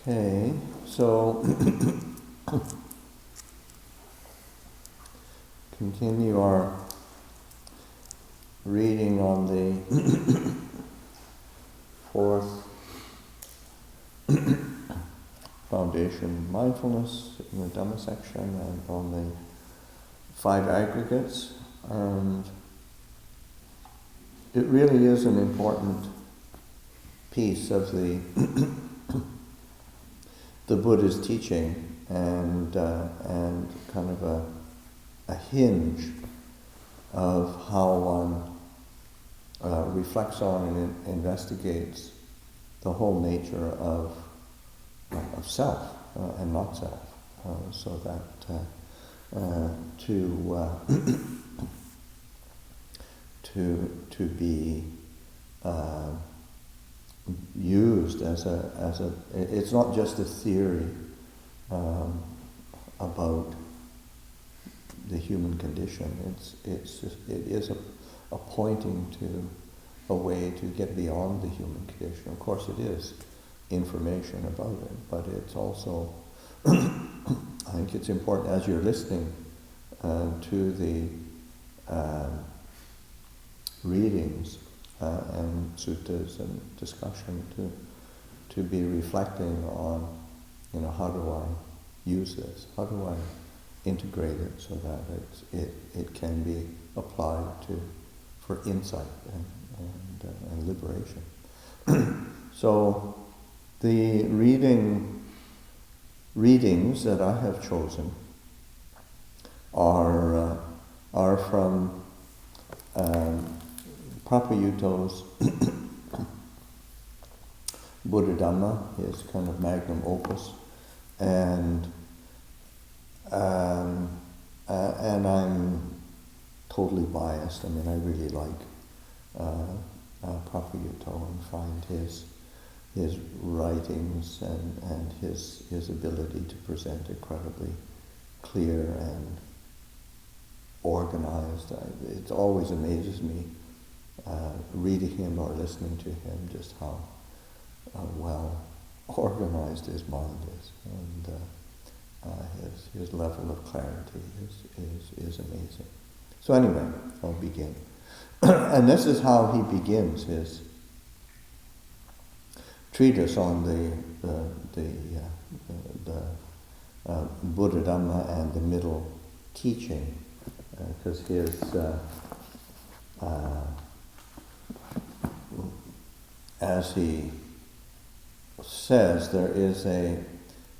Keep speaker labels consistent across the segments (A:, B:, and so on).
A: Okay, so continue our reading on the fourth foundation, mindfulness, in the Dhamma section, and on the five aggregates. And it really is an important piece of the Buddha's teaching, and kind of a hinge of how one reflects on and investigates the whole nature of self and not self, so that to be used as a it's not just a theory about the human condition. It is a pointing to a way to get beyond the human condition. Of course, it is information about it, but it's also I think it's important as you're listening to the readings and suttas and discussion to be reflecting on, how do I use this? How do I integrate it so that it can be applied for insight and liberation. So the readings that I have chosen are from Phra Payutto's Buddhadhamma, his kind of magnum opus, and I'm totally biased. I mean, I really like Phra Payutto and find his writings and his ability to present incredibly clear and organized. It always amazes me reading him or listening to him just how well organized his mind is, and his level of clarity is amazing. So anyway, I'll begin. And this is how he begins his treatise on the Buddhadhamma and the middle teaching, because his as he says,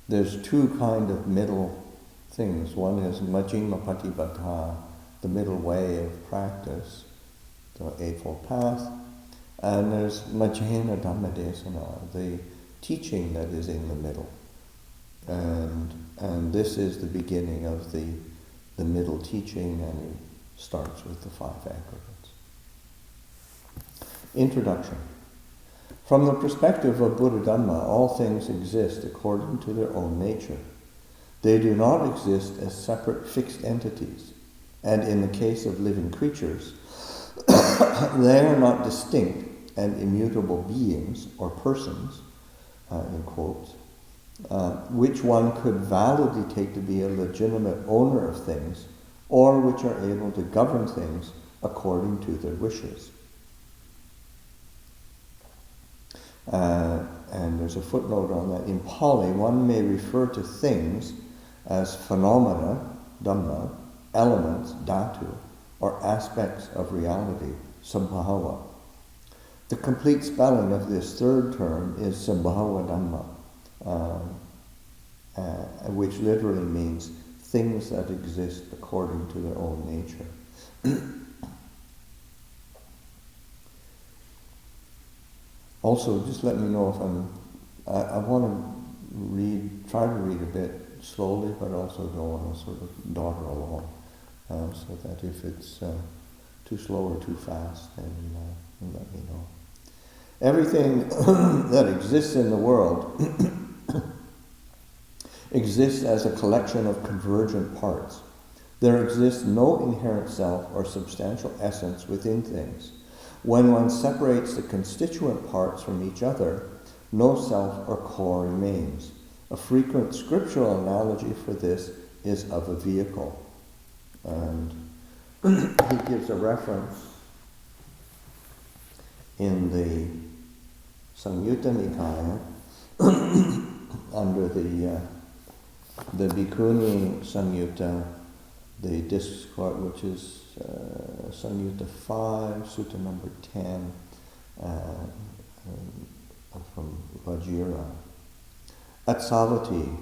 A: there's two kind of middle things. One is Majjhima Patipada, the middle way of practice, the Eightfold Path, and there's Majjhena Dhammadesana, the teaching that is in the middle. And this is the beginning of the middle teaching, and he starts with the five aggregates. Introduction. From the perspective of Buddhadhamma, all things exist according to their own nature. They do not exist as separate fixed entities, and in the case of living creatures, they are not distinct and immutable beings or persons, in quotes, which one could validly take to be a legitimate owner of things, or which are able to govern things according to their wishes. And there's a footnote on that. In Pali, one may refer to things as phenomena, Dhamma, elements, dhatu, or aspects of reality, sambhava. The complete spelling of this third term is sambhava Dhamma, which literally means things that exist according to their own nature. Also, just let me know if I want to try to read a bit slowly, but also don't want to sort of dawdle along, so that if it's too slow or too fast, then let me know. Everything that exists in the world exists as a collection of convergent parts. There exists no inherent self or substantial essence within things. When one separates the constituent parts from each other, no self or core remains. A frequent scriptural analogy for this is of a vehicle. And he gives a reference in the Samyutta Nikaya under the Bhikkhuni Samyutta, the discourse, which is Samyutta 5, Sutta number 10, from Vajira. At Savatthi,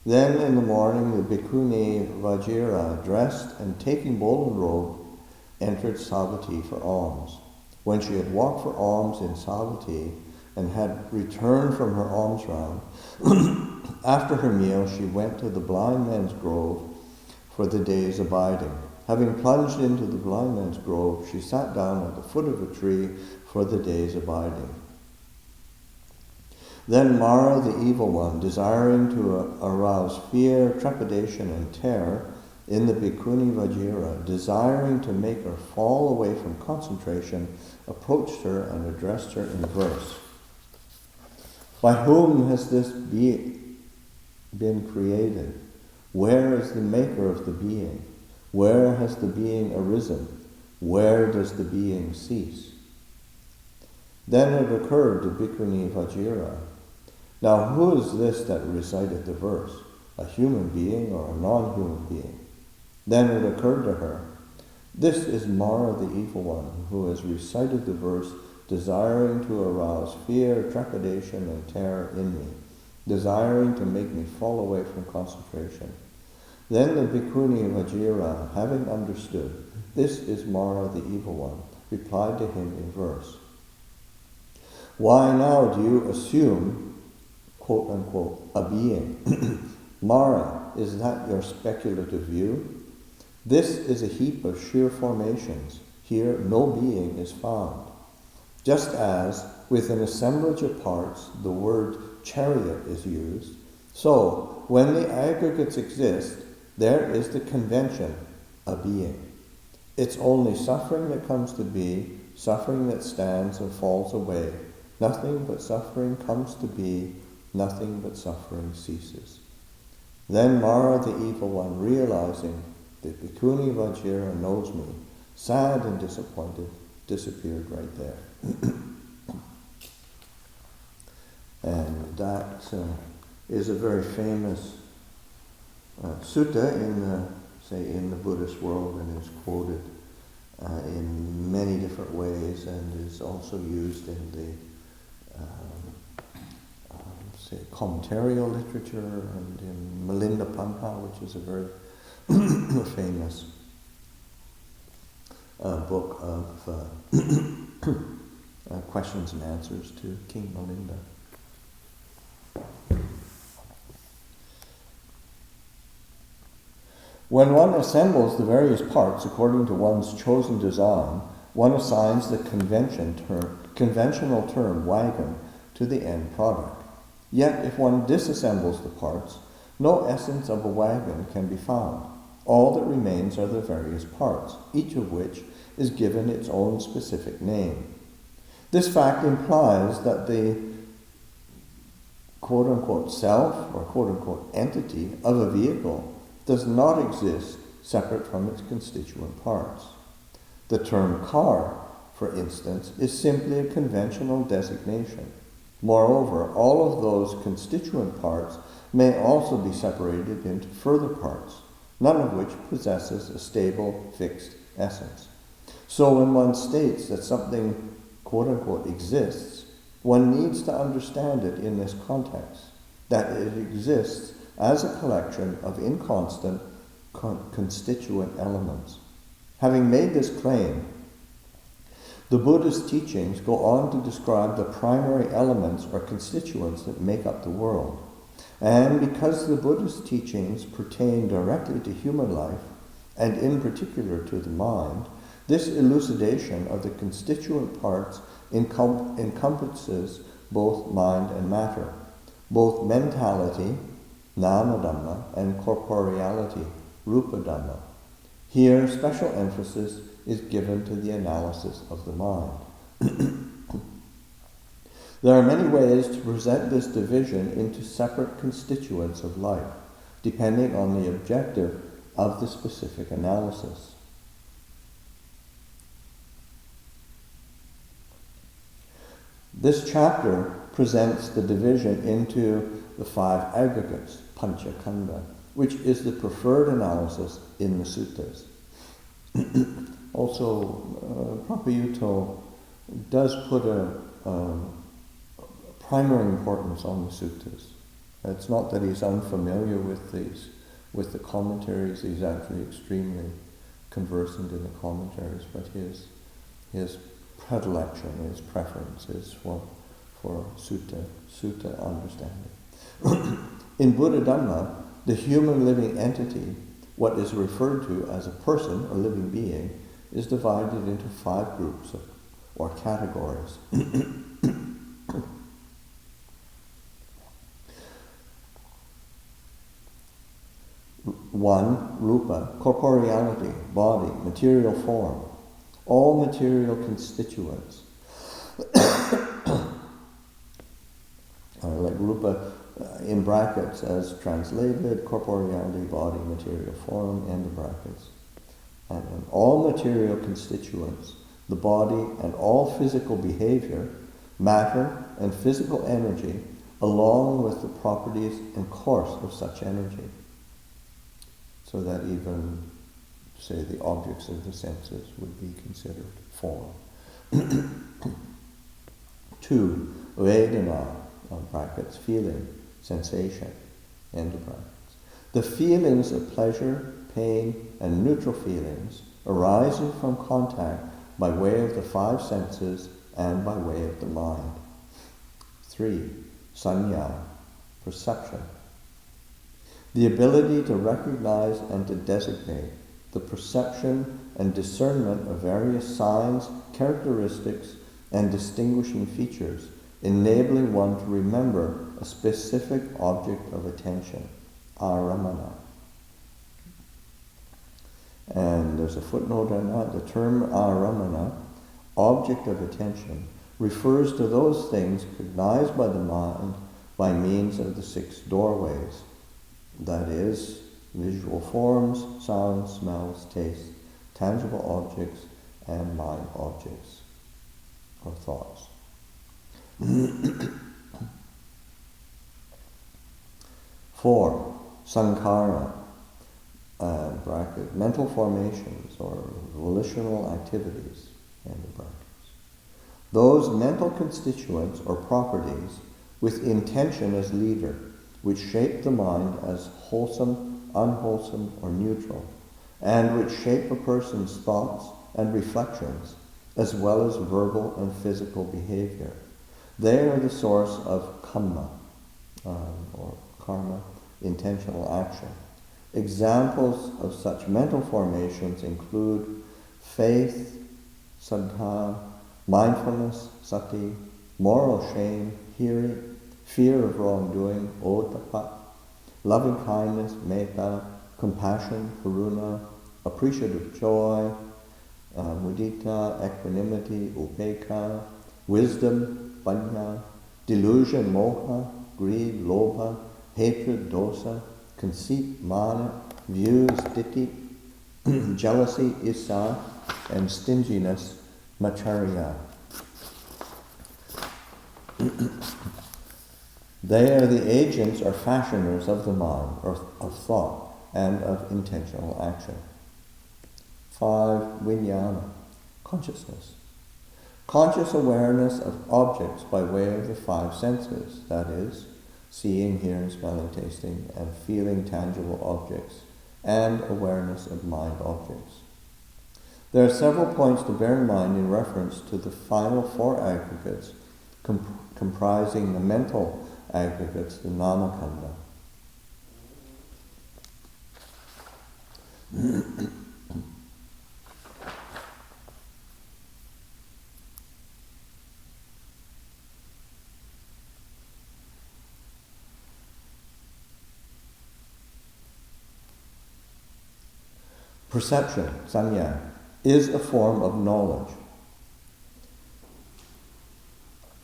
A: then in the morning the Bhikkhuni Vajira, dressed and taking bowl and robe, entered Savatthi for alms. When she had walked for alms in Savatthi and had returned from her alms round, after her meal she went to the blind men's grove for the day's abiding. Having plunged into the blind men's grove, she sat down at the foot of a tree for the day's abiding. Then Mara, the evil one, desiring to arouse fear, trepidation, and terror in the Bhikkhuni Vajira, desiring to make her fall away from concentration, approached her and addressed her in verse. By whom has this been created? Where is the maker of the being? Where has the being arisen? Where does the being cease? Then it occurred to Bhikkhuni Vajira, now who is this that recited the verse? A human being or a non-human being? Then it occurred to her, this is Mara the evil one, who has recited the verse, desiring to arouse fear, trepidation, and terror in me, desiring to make me fall away from concentration. Then the Bhikkhuni Vajira, having understood, this is Mara the evil one, replied to him in verse, why now do you assume, quote unquote, a being? Mara, is that your speculative view? This is a heap of sheer formations. Here no being is found. Just as with an assemblage of parts the word chariot is used, so when the aggregates exist, there is the convention, a being. It's only suffering that comes to be, suffering that stands and falls away. Nothing but suffering comes to be, nothing but suffering ceases. Then Mara, the evil one, realizing that Bhikkhuni Vajira knows me, sad and disappointed, disappeared right there. And that is a very famous sutta in the Buddhist world, and is quoted in many different ways, and is also used in the commentarial literature and in Milinda Panha, which is a very famous book of questions and answers to King Milinda. When one assembles the various parts according to one's chosen design, one assigns the conventional term wagon to the end product. Yet if one disassembles the parts, no essence of a wagon can be found. All that remains are the various parts, each of which is given its own specific name. This fact implies that the quote-unquote self or quote-unquote entity of a vehicle does not exist separate from its constituent parts. The term car, for instance, is simply a conventional designation. Moreover, all of those constituent parts may also be separated into further parts, none of which possesses a stable, fixed essence. So when one states that something, quote-unquote, exists, one needs to understand it in this context, that it exists as a collection of inconstant constituent elements. Having made this claim, the Buddhist teachings go on to describe the primary elements or constituents that make up the world. And because the Buddhist teachings pertain directly to human life, and in particular to the mind, this elucidation of the constituent parts encompasses both mind and matter, both mentality, Namadhamma, and corporeality, Rupadhamma. Here, special emphasis is given to the analysis of the mind. There are many ways to present this division into separate constituents of life, depending on the objective of the specific analysis. This chapter presents the division into the 5 aggregates, panchakanda, which is the preferred analysis in the suttas. Also, Phra Payutto does put a primary importance on the suttas. It's not that he's unfamiliar with these, with the commentaries. He's actually extremely conversant in the commentaries, but his predilection, his preference is for sutta understanding. In Buddhadhamma, the human living entity, what is referred to as a person or living being, is divided into 5 groups or categories. 1. Rupa, corporeality, body, material form, all material constituents. Like rupa in brackets as translated, corporeality, body, material form, end of brackets. And all material constituents, the body and all physical behavior, matter and physical energy, along with the properties and course of such energy. So that even, say, the objects of the senses would be considered form. 2. Vedana, brackets, feeling, sensation, end of brackets. The feelings of pleasure, pain, and neutral feelings arising from contact by way of the 5 senses and by way of the mind. 3. Sanya, perception. The ability to recognize and to designate, the perception and discernment of various signs, characteristics, and distinguishing features, enabling one to remember a specific object of attention, aramana. And there's a footnote on that. The term aramana, object of attention, refers to those things cognized by the mind by means of the 6 doorways. That is, visual forms, sounds, smells, tastes, tangible objects, and mind objects, or thoughts. 4. Sankhara, bracket, mental formations or volitional activities, end of brackets. Those mental constituents or properties with intention as leader, which shape the mind as wholesome, unwholesome, or neutral, and which shape a person's thoughts and reflections, as well as verbal and physical behavior. They are the source of kamma, or karma, intentional action. Examples of such mental formations include faith, saddha, mindfulness, sati, moral shame, hearing, fear of wrongdoing, ottappa, loving kindness, metta, compassion, karuna, appreciative joy, mudita, equanimity, upekkha, wisdom, panya, delusion, moha, greed, lobha, hatred, dosa, conceit, mana, views, ditthi, jealousy, issa, and stinginess, macharya. They are the agents or fashioners of the mind, or of thought, and of intentional action. 5. Vijnana, consciousness. Conscious awareness of objects by way of the 5 senses, that is, seeing, hearing, smelling, tasting, and feeling tangible objects, and awareness of mind objects. There are several points to bear in mind in reference to the final 4 aggregates comprising the mental aggregates, the namakanda. Perception, sanya, is a form of knowledge.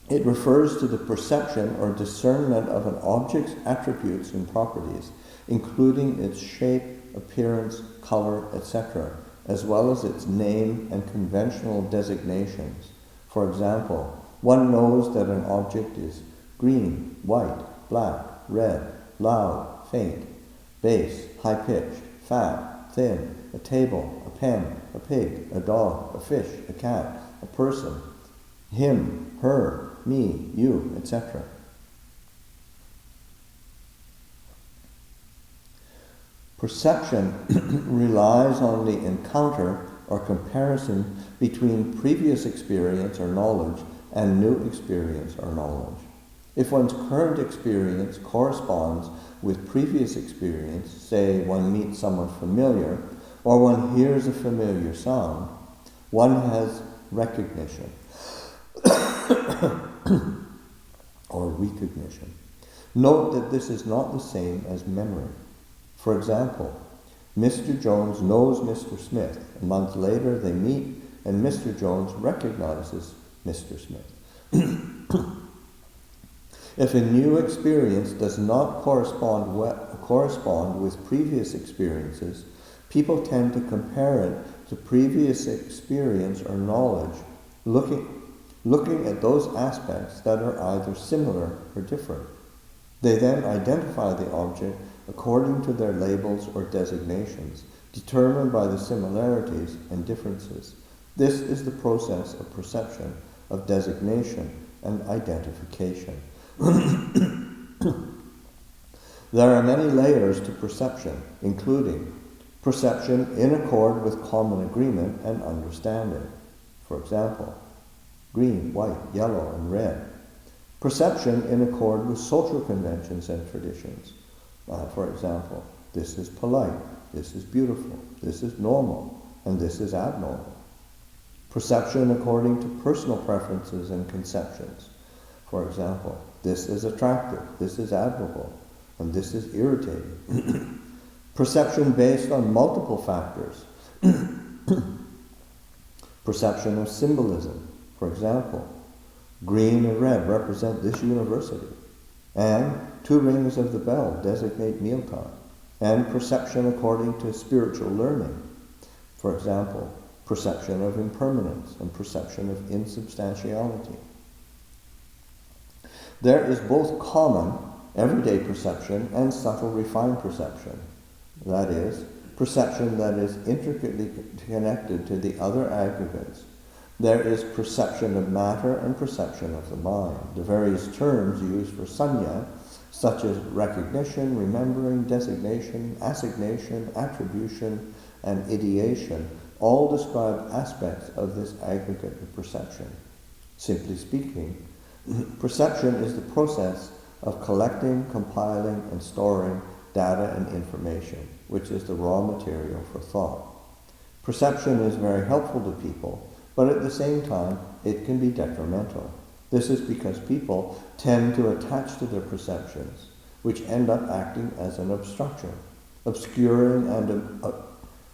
A: It refers to the perception or discernment of an object's attributes and properties, including its shape, appearance, color, etc., as well as its name and conventional designations. For example, one knows that an object is green, white, black, red, loud, faint, bass, high-pitched, fat, thin, a table, a pen, a pig, a dog, a fish, a cat, a person, him, her, me, you, etc. Perception relies on the encounter or comparison between previous experience or knowledge and new experience or knowledge. If one's current experience corresponds with previous experience, say one meets someone familiar, or one hears a familiar sound, one has recognition or recognition. Note that this is not the same as memory. For example, Mr. Jones knows Mr. Smith. A month later they meet and Mr. Jones recognizes Mr. Smith. If a new experience does not correspond with previous experiences, people tend to compare it to previous experience or knowledge, looking at those aspects that are either similar or different. They then identify the object according to their labels or designations, determined by the similarities and differences. This is the process of perception, of designation and identification. There are many layers to perception, including perception in accord with common agreement and understanding. For example, green, white, yellow, and red. Perception in accord with social conventions and traditions. For example, this is polite, this is beautiful, this is normal, and this is abnormal. Perception according to personal preferences and conceptions. For example, this is attractive, this is admirable, and this is irritating. Perception based on multiple factors. Perception of symbolism. For example, green and red represent this university, and 2 rings of the bell designate mealtime, and perception according to spiritual learning. For example, perception of impermanence and perception of insubstantiality. There is both common, everyday perception and subtle, refined perception. That is, perception that is intricately connected to the other aggregates. There is perception of matter and perception of the mind. The various terms used for sanya, such as recognition, remembering, designation, assignation, attribution, and ideation, all describe aspects of this aggregate of perception. Simply speaking, perception is the process of collecting, compiling, and storing data and information, which is the raw material for thought. Perception is very helpful to people, but at the same time, it can be detrimental. This is because people tend to attach to their perceptions, which end up acting as an obstruction, obscuring and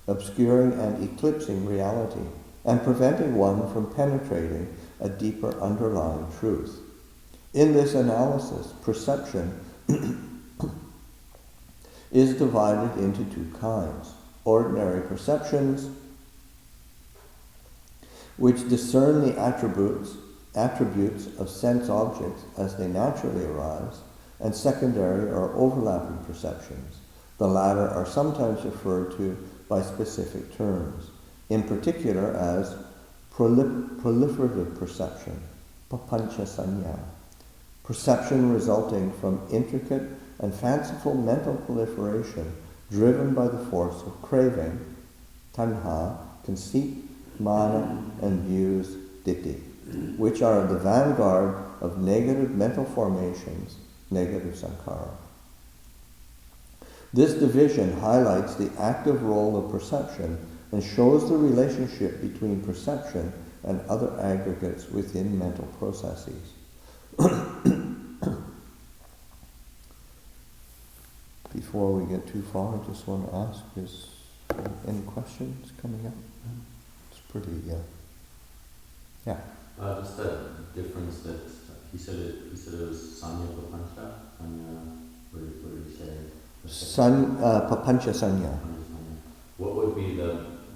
A: eclipsing reality, and preventing one from penetrating a deeper underlying truth. In this analysis, perception is divided into 2 kinds. Ordinary perceptions, which discern the attributes of sense objects as they naturally arise, and secondary or overlapping perceptions. The latter are sometimes referred to by specific terms, in particular as proliferative perception, papancha sanya, perception resulting from intricate and fanciful mental proliferation driven by the force of craving, tanha, conceit, mana, and views, ditthi, which are the vanguard of negative mental formations, negative sankhara. This division highlights the active role of perception and shows the relationship between perception and other aggregates within mental processes. Before we get too far, I just want to ask, is any questions coming up? It's pretty, yeah.
B: Just the difference that he said it was Sanya Papancha? Sanya, what did he say?
A: Papancha Sanya.
B: What would be the,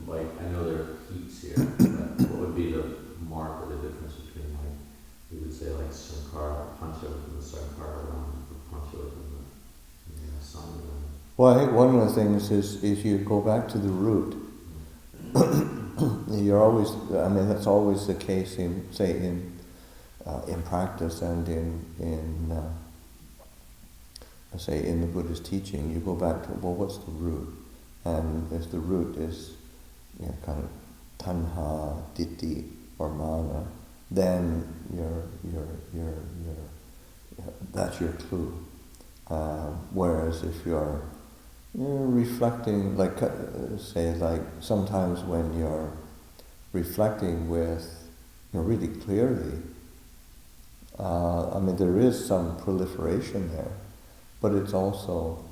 B: like, I know there are heats here, but what would be the mark or the difference between, like, you would say, like, Sankara, Pancha within the Sankara realm, or Pancha within the Sanya realm?
A: Well, I think one of the things is you go back to the root. You're always, I mean, that's always the case in, say, in practice and say in the Buddhist teaching. You go back to, well, what's the root? And if the root is, you know, kind of tanha, ditthi, or mana, then that's your clue. Whereas if you're reflecting, like, say, like sometimes when you're reflecting with, you know, really clearly, I mean, there is some proliferation there, but it's also,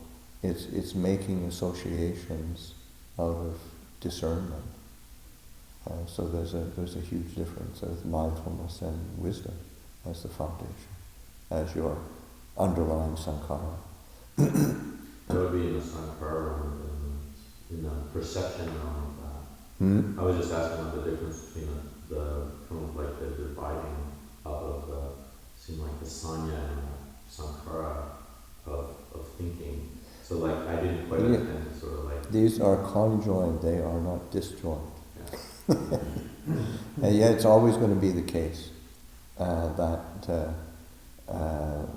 A: it's making associations out of discernment. So there's a huge difference with mindfulness and wisdom as the foundation, as your underlying sankhara.
B: That would be in the sankhara realm, in the perception realm of that. I was just asking about the difference between the kind of like the dividing up of the, seem like the sanya and the sankhara of thinking. So like I didn't quite understand sort of like... These
A: are conjoined, they are not disjoined. Yeah. And yet it's always going to be the case that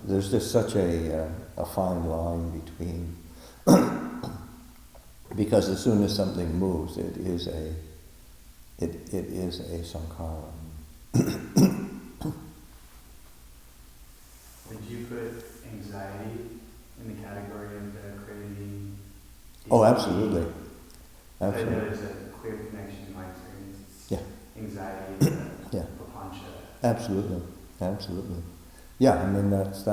A: there's just such a fine line between, because as soon as something moves, it is a sankhara.
C: Would you put anxiety in the category of creating?
A: Oh, absolutely.
C: I know there's a clear connection in my experience.
A: Yeah.
C: Anxiety,
A: yeah.
C: Papancha.
A: Absolutely. Yeah, I mean that's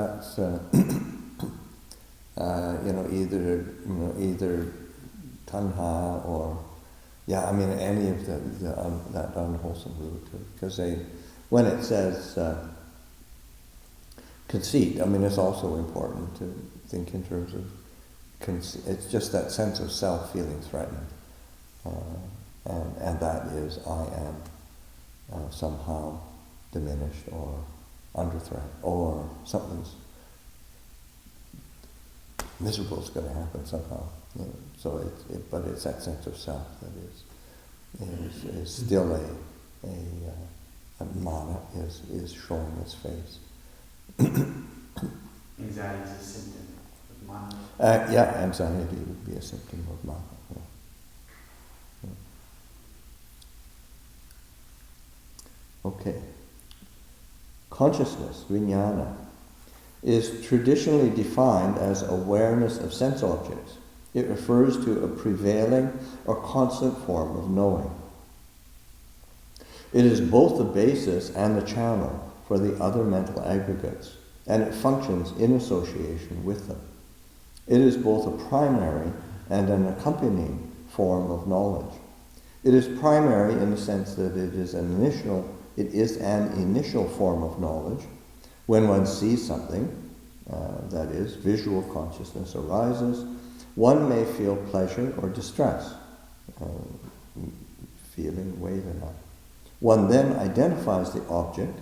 A: either tanha or any of that unwholesome root, because when it says conceit, I mean it's also important to think in terms of conceit. It's just that sense of self feeling threatened, and that is I am somehow diminished or under threat, or something's miserable is going to happen somehow. You know, so but it's that sense of self that is still a mana is showing its face.
C: Anxiety is a symptom of mana.
A: Anxiety would be a symptom of mana. Yeah. Okay. Consciousness, vijnana, is traditionally defined as awareness of sense objects. It refers to a prevailing or constant form of knowing. It is both the basis and the channel for the other mental aggregates, and it functions in association with them. It is both a primary and an accompanying form of knowledge. It is primary in the sense that it is an initial form of knowledge. When one sees something, that is, visual consciousness arises, one may feel pleasure or distress, feeling vedana. One then identifies the object,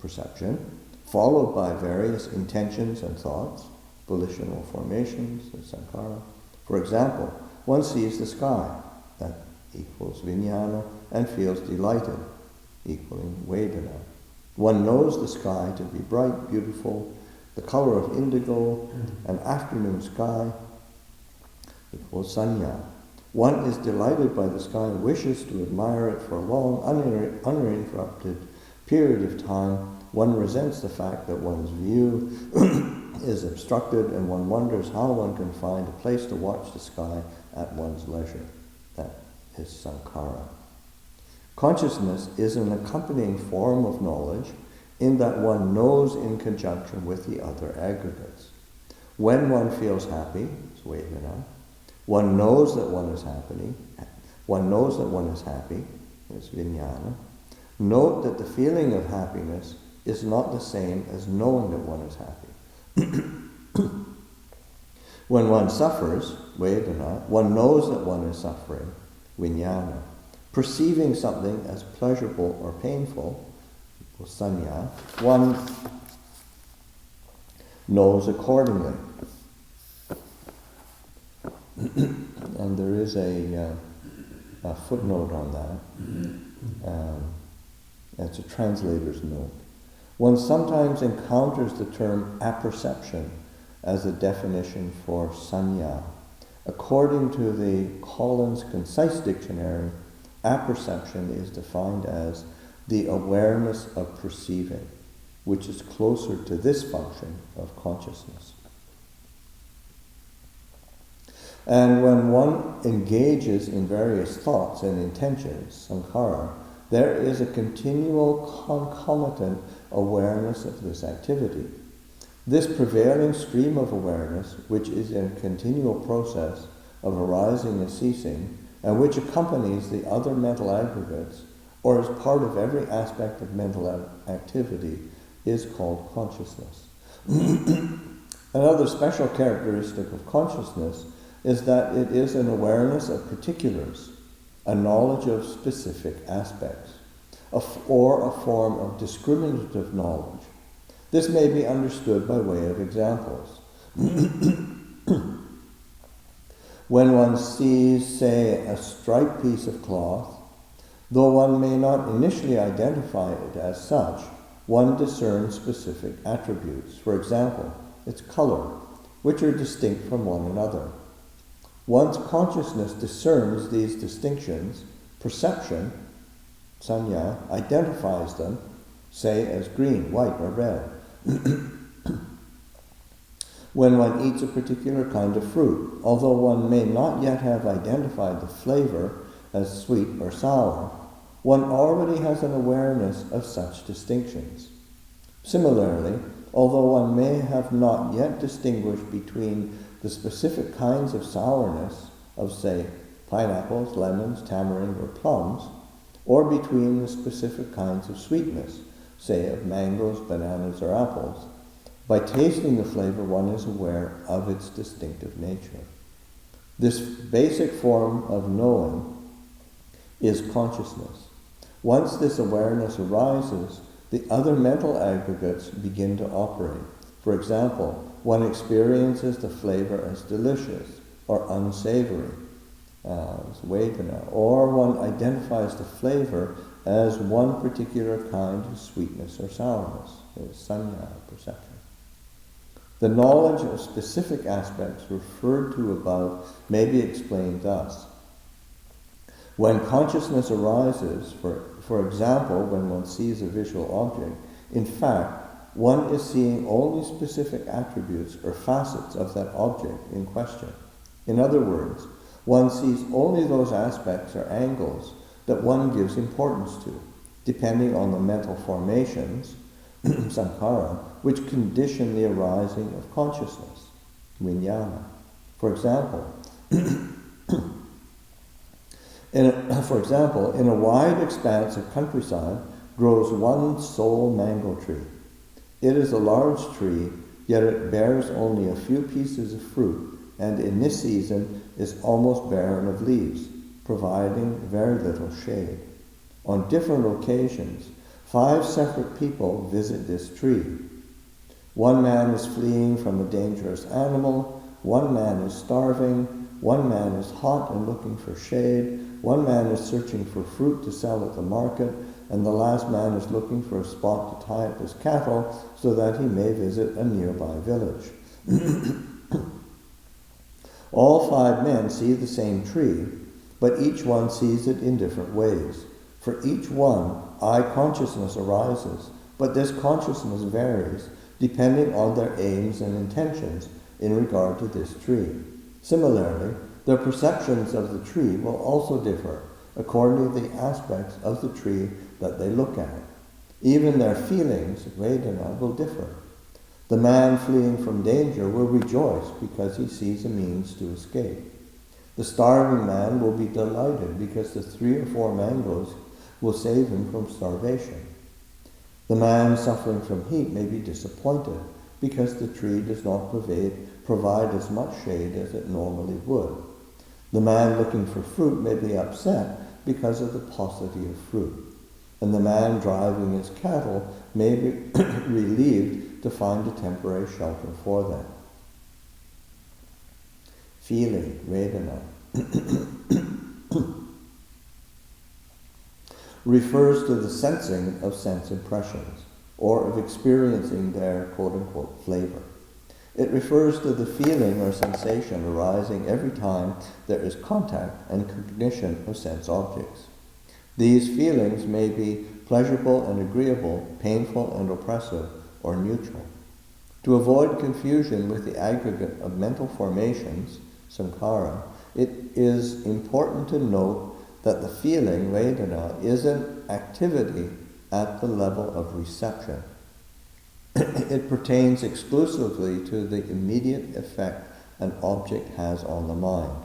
A: perception, followed by various intentions and thoughts, volitional formations, the sankhara. For example, one sees the sky, that equals vijnana, and feels delighted, equaling vedana. One knows the sky to be bright, beautiful, the color of indigo, an afternoon sky, equals sanya. One is delighted by the sky and wishes to admire it for a long, uninterrupted period of time. One resents the fact that one's view is obstructed, and one wonders how one can find a place to watch the sky at one's leisure. That is sankhara. Consciousness is an accompanying form of knowledge in that one knows in conjunction with the other aggregates. When one feels happy, it's vedana. One knows that one is happy. One knows that one is happy, it's vijnana. Note that the feeling of happiness is not the same as knowing that one is happy. When one suffers, Vedana, one knows that one is suffering, Vijnana. Perceiving something as pleasurable or painful, Sanya, one knows accordingly. And there is a footnote on that. It's a translator's note. One sometimes encounters the term apperception as a definition for sanya. According to the Collins Concise Dictionary, apperception is defined as the awareness of perceiving, which is closer to this function of consciousness. And when one engages in various thoughts and intentions, sankhara, there is a continual concomitant awareness of this activity. This prevailing stream of awareness, which is in continual process of arising and ceasing, and which accompanies the other mental aggregates, or is part of every aspect of mental activity, is called consciousness. Another special characteristic of consciousness is that it is an awareness of particulars, a knowledge of specific aspects, or a form of discriminative knowledge. This may be understood by way of examples. When one sees, say, a striped piece of cloth, though one may not initially identify it as such, one discerns specific attributes. For example, its color, which are distinct from one another. Once consciousness discerns these distinctions, perception, sanya, identifies them, say, as green, white, or red. When one eats a particular kind of fruit, although one may not yet have identified the flavor as sweet or sour, one already has an awareness of such distinctions. Similarly, although one may have not yet distinguished between the specific kinds of sourness of, say, pineapples, lemons, tamarind, or plums, or between the specific kinds of sweetness, say, of mangoes, bananas, or apples, by tasting the flavor one is aware of its distinctive nature. This basic form of knowing is consciousness. Once this awareness arises, the other mental aggregates begin to operate. For example, one experiences the flavor as delicious or unsavory, as vedana, or one identifies the flavor as one particular kind of sweetness or sourness, as sanya, perception. The knowledge of specific aspects referred to above may be explained thus. When consciousness arises, for example, when one sees a visual object, in fact, one is seeing only specific attributes or facets of that object in question. In other words, one sees only those aspects or angles that one gives importance to, depending on the mental formations, sankhara, which condition the arising of consciousness, vijnana. For example, in a wide expanse of countryside grows one sole mango tree. It is a large tree, yet it bears only a few pieces of fruit, and in this season is almost barren of leaves, providing very little shade. On different occasions, 5 separate people visit this tree. One man is fleeing from a dangerous animal, one man is starving, one man is hot and looking for shade, one man is searching for fruit to sell at the market, and the last man is looking for a spot to tie up his cattle so that he may visit a nearby village. All 5 men see the same tree, but each one sees it in different ways. For each one, I consciousness arises, but this consciousness varies depending on their aims and intentions in regard to this tree. Similarly, their perceptions of the tree will also differ according to the aspects of the tree that they look at. Even their feelings, vedana, will differ. The man fleeing from danger will rejoice because he sees a means to escape. The starving man will be delighted because the 3 or 4 mangoes will save him from starvation. The man suffering from heat may be disappointed because the tree does not provide as much shade as it normally would. The man looking for fruit may be upset because of the paucity of fruit. And the man driving his cattle may be relieved to find a temporary shelter for them. Feeling, Vedana, refers to the sensing of sense impressions, or of experiencing their quote-unquote flavor. It refers to the feeling or sensation arising every time there is contact and cognition of sense objects. These feelings may be pleasurable and agreeable, painful and oppressive, or neutral. To avoid confusion with the aggregate of mental formations, sankhara, it is important to note that the feeling, Vedana, is an activity at the level of reception. It pertains exclusively to the immediate effect an object has on the mind.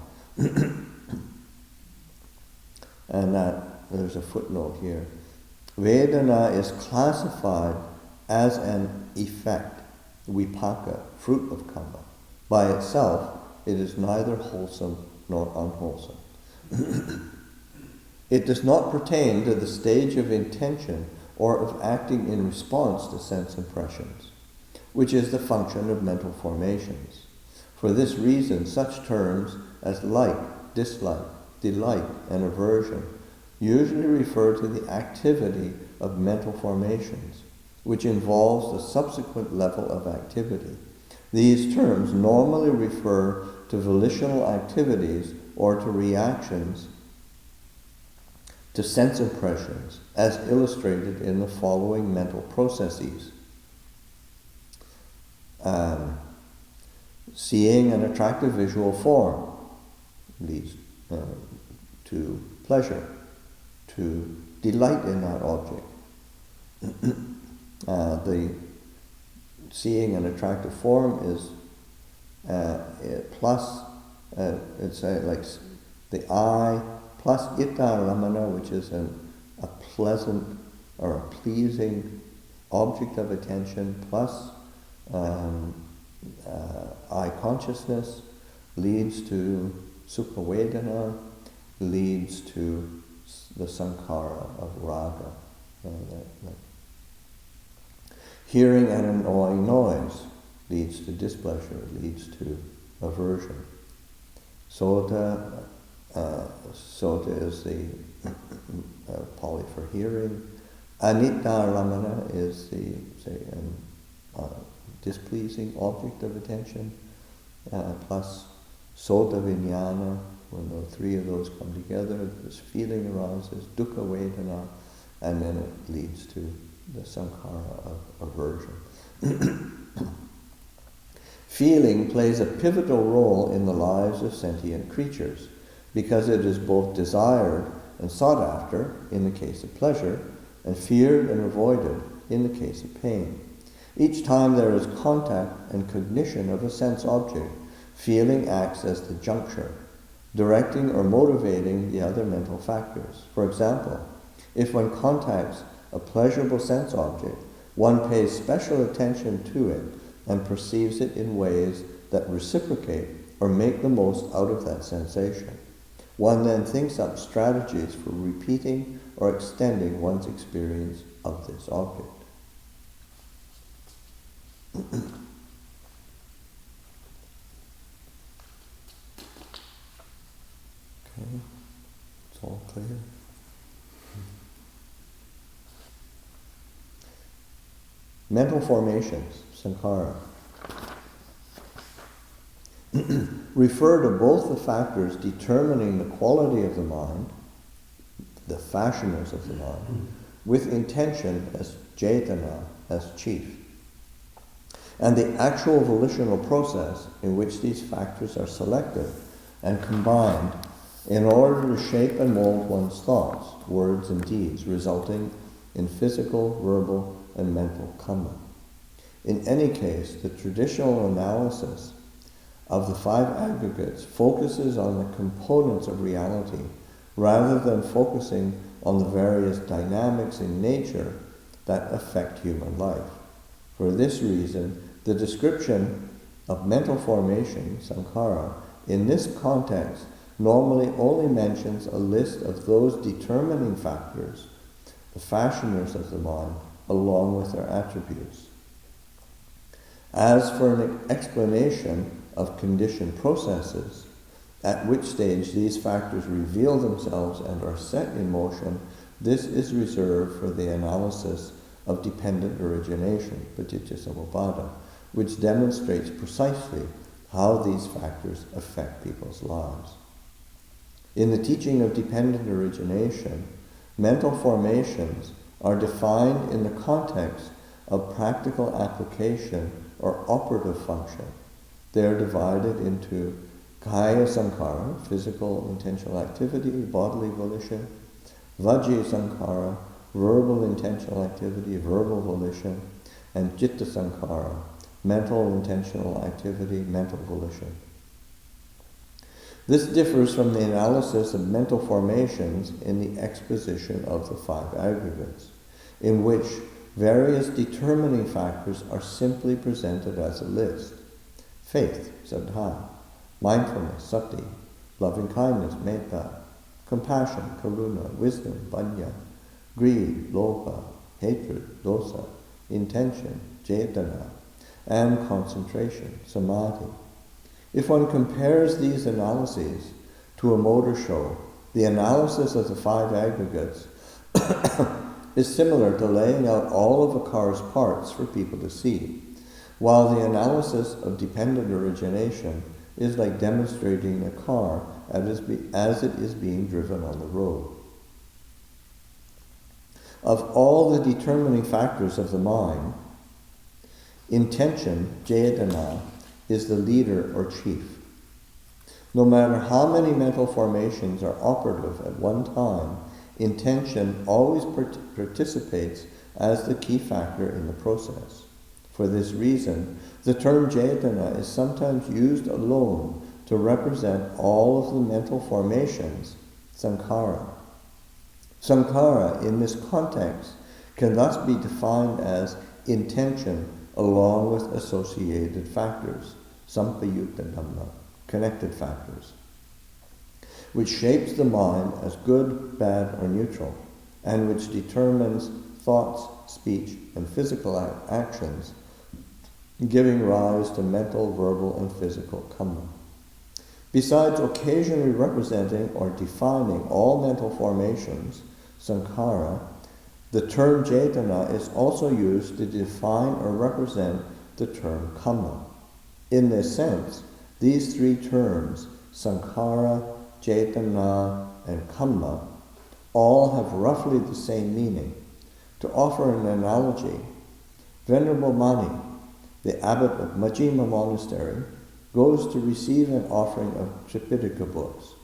A: And there's a footnote here. Vedana is classified as an effect, vipaka, fruit of karma. By itself, it is neither wholesome nor unwholesome. It does not pertain to the stage of intention or of acting in response to sense impressions, which is the function of mental formations. For this reason, such terms as like, dislike, delight, and aversion usually refer to the activity of mental formations, which involves the subsequent level of activity. These terms normally refer to volitional activities or to reactions to sense impressions, as illustrated in the following mental processes. Seeing an attractive visual form leads to pleasure, to delight in that object. The seeing an attractive form is plus, it's like the eye, plus itaramana, which is a pleasant or a pleasing object of attention, plus eye consciousness, leads to sukha vedana, leads to the sankhara of raga. Hearing an annoying noise leads to displeasure, leads to aversion. Sota is the Pali for hearing. Anitta-ramana is the, displeasing object of attention, plus sota vijnana. When the three of those come together, this feeling arises, dukkha vedana, and then it leads to the sankhara of aversion. Feeling plays a pivotal role in the lives of sentient creatures, because it is both desired and sought after in the case of pleasure, and feared and avoided in the case of pain. Each time there is contact and cognition of a sense object, feeling acts as the juncture, directing or motivating the other mental factors. For example, if one contacts a pleasurable sense object, one pays special attention to it and perceives it in ways that reciprocate or make the most out of that sensation. One then thinks up strategies for repeating or extending one's experience of this object. Okay, it's all clear. Mental formations, sankhara, refer to both the factors determining the quality of the mind, the fashioners of the mind, with intention as cetana, as chief, and the actual volitional process in which these factors are selected and combined in order to shape and mold one's thoughts, words, and deeds, resulting in physical, verbal, and mental karma. In any case, the traditional analysis of the five aggregates focuses on the components of reality rather than focusing on the various dynamics in nature that affect human life. For this reason, the description of mental formation, sankhara, in this context normally only mentions a list of those determining factors, the fashioners of the mind, along with their attributes. As for an explanation of conditioned processes, at which stage these factors reveal themselves and are set in motion, this is reserved for the analysis of dependent origination, paticca-samuppada, which demonstrates precisely how these factors affect people's lives. In the teaching of dependent origination, mental formations are defined in the context of practical application or operative function. They are divided into kaya sankhara, physical intentional activity, bodily volition; vajji sankhara, verbal intentional activity, verbal volition; and citta sankhara, mental intentional activity, mental volition. This differs from the analysis of mental formations in the exposition of the five aggregates, in which various determining factors are simply presented as a list: faith, saddha; mindfulness, sati; loving-kindness, metta; compassion, karuna; wisdom, panya; greed, lobha; hatred, dosa; intention, cetana; and concentration, samadhi. If one compares these analyses to a motor show, the analysis of the five aggregates is similar to laying out all of a car's parts for people to see, while the analysis of dependent origination is like demonstrating a car as it is being driven on the road. Of all the determining factors of the mind, intention, cetana, is the leader or chief. No matter how many mental formations are operative at one time, intention always participates as the key factor in the process. For this reason, the term cetana is sometimes used alone to represent all of the mental formations, sankhara. Sankhara, in this context, can thus be defined as intention along with associated factors, Buddhadhamma, connected factors, which shapes the mind as good, bad, or neutral, and which determines thoughts, speech, and physical actions, giving rise to mental, verbal, and physical kamma. Besides occasionally representing or defining all mental formations, sankhara, the term cetana is also used to define or represent the term kamma. In this sense, these three terms, sankhara, cetana, and kamma, all have roughly the same meaning. To offer an analogy, Venerable Mani, the abbot of Majjhima Monastery, goes to receive an offering of Tripitaka books.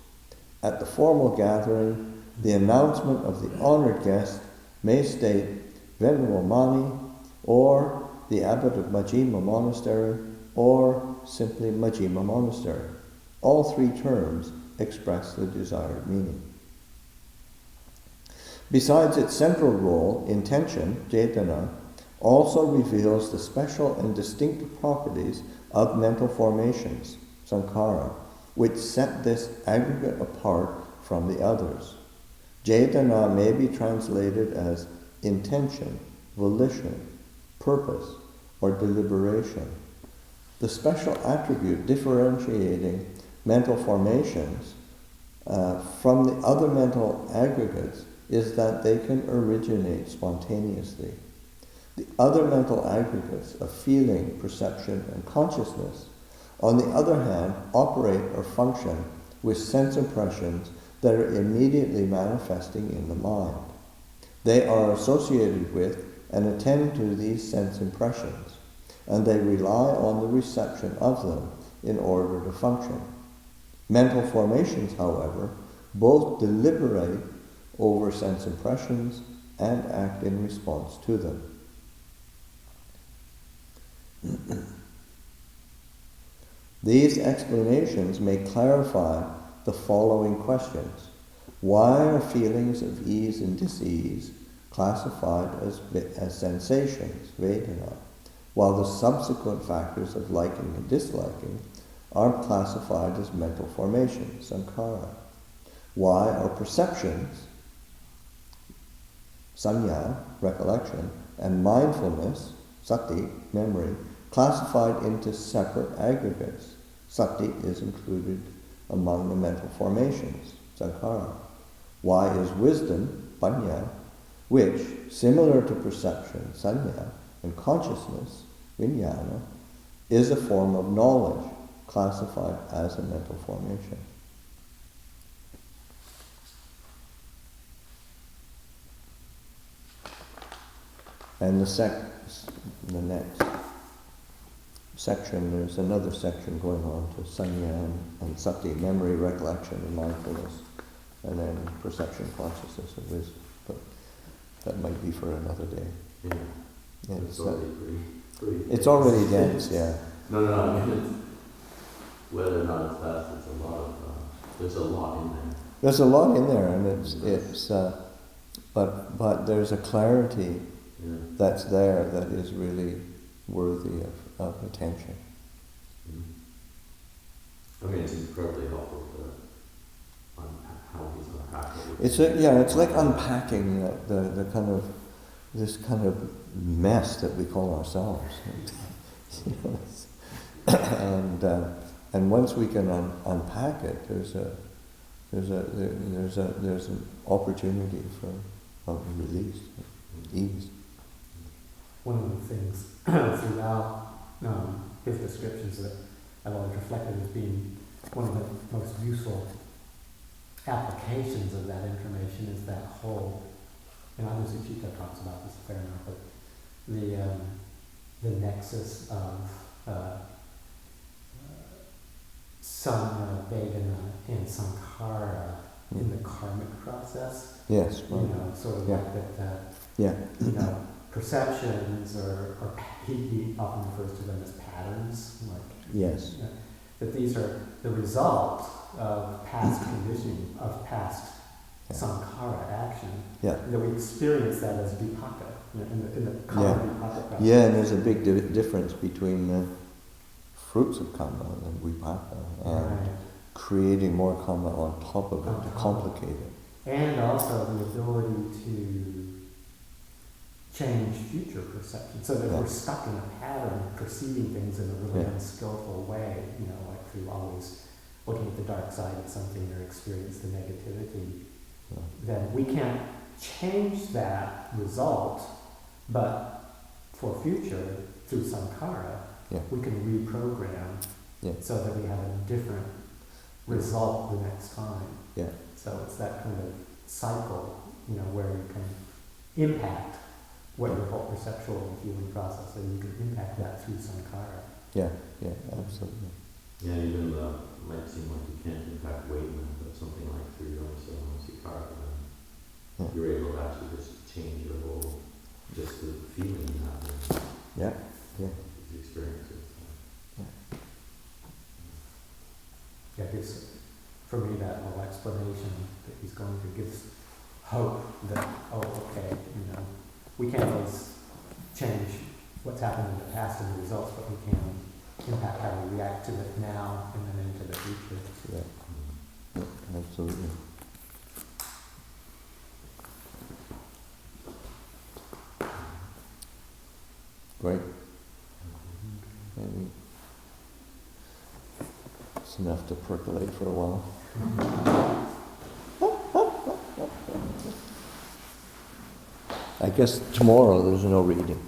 A: At the formal gathering, the announcement of the honored guest may state Venerable Mani, or the abbot of Majjhima Monastery, or simply Majjhima Monastery. All three terms express the desired meaning. Besides its central role, intention, cetana, also reveals the special and distinctive properties of mental formations, sankhara, which set this aggregate apart from the others. Cetana may be translated as intention, volition, purpose, or deliberation. The special attribute differentiating mental formations from the other mental aggregates is that they can originate spontaneously. The other mental aggregates of feeling, perception, and consciousness, on the other hand, operate or function with sense impressions that are immediately manifesting in the mind. They are associated with and attend to these sense impressions, and they rely on the reception of them in order to function. Mental formations, however, both deliberate over sense impressions and act in response to them. These explanations may clarify the following questions. Why are feelings of ease and dis-ease, classified as sensations, Vedana, while the subsequent factors of liking and disliking are classified as mental formations, Sankhara. Why are perceptions, Sanya, recollection, and mindfulness, Sati, memory, classified into separate aggregates? Sati is included among the mental formations, Sankhara. Why is wisdom, Panya, which, similar to perception, Sanya, and consciousness, Vijnana, is a form of knowledge, classified as a mental formation? And the next section, there's another section going on to Sanya and Sati, memory, recollection, and mindfulness, and then perception, consciousness, and wisdom. But that might be for another day.
B: Yeah.
A: And
B: it's already pretty.
A: It's already dense, yeah.
B: No. I mean, whether or not it's fast, it's a lot of. There's a lot in there.
A: There's a lot in there, and but there's a clarity that's there that is really worthy of attention.
B: I mean, it's incredibly helpful to how he's unpacking.
A: It's like unpacking the kind of this kind of mess that we call ourselves. And once we can unpack it, there's an opportunity for release, ease.
D: One of the things throughout his descriptions that I've always reflected as being one of the most useful applications of that information is that whole, and obviously Chico talks about this a fair amount, but the nexus of Sanya, Vedana, and Sankhara in the karmic process.
A: Yes, right.
D: Sort of like that.
A: Yeah.
D: Perceptions or he often refers to them as patterns.
A: Yes.
D: That these are the result of past conditioning, of past sankhara action. Yeah. That we experience that as vipaka in the karma vipaka process.
A: Yeah, and there's a big difference between the fruits of karma and vipaka, and creating more karma on top of it to complicate it.
D: And also the ability to change future perception, so that we're stuck in a pattern of perceiving things in a really unskillful way, like through always looking at the dark side of something or experience the negativity, then we can't change that result, but for future, through sankhara, we can reprogram so that we have a different result the next time. Yeah. So it's that kind of cycle, where you can impact what your whole perceptual and feeling process, and you can impact that through sankhara.
A: Yeah, absolutely.
B: Yeah, even it might seem like you can't impact weight, but something like through your own sankhara, you're able to actually just change your whole, just the feeling you have. The experiences.
D: Yeah, because for me that whole explanation that he's going to gives hope that, we can't always change what's happened in the past and the results, but we can impact how we react to it now and then into the future.
A: Yeah, absolutely. Great. Maybe it's enough to percolate for a while. I guess tomorrow there's no reading.